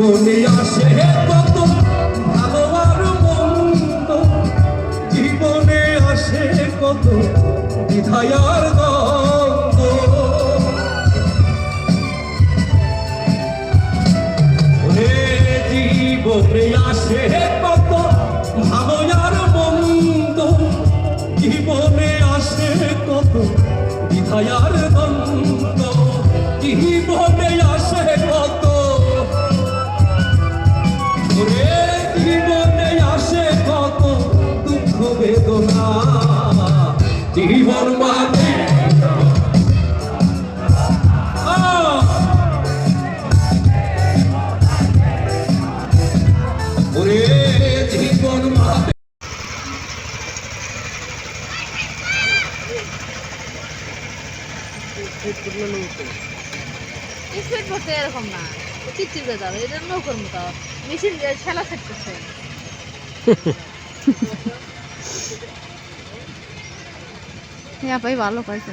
জীবনে আসে কত ভালো আর মন্দ, জীবনে আসে কত বিধায়ার দ্বন্দ্ব। জীবনে আসে কত ভালো আর মন্দ, জীবনে আসে কত বিধায়ার দ্বন্দ্ব। জীবনে আসে কত, জীবনে আসে কত দুঃখ বেদনা। জীবন মানে জীবন মানে স্পিড করতে এরকম না, চিচিতে যাবে এটা নৌকর মতো মেশিন দিয়ে ঠেলা সেট করছে। ভালো পাইছে।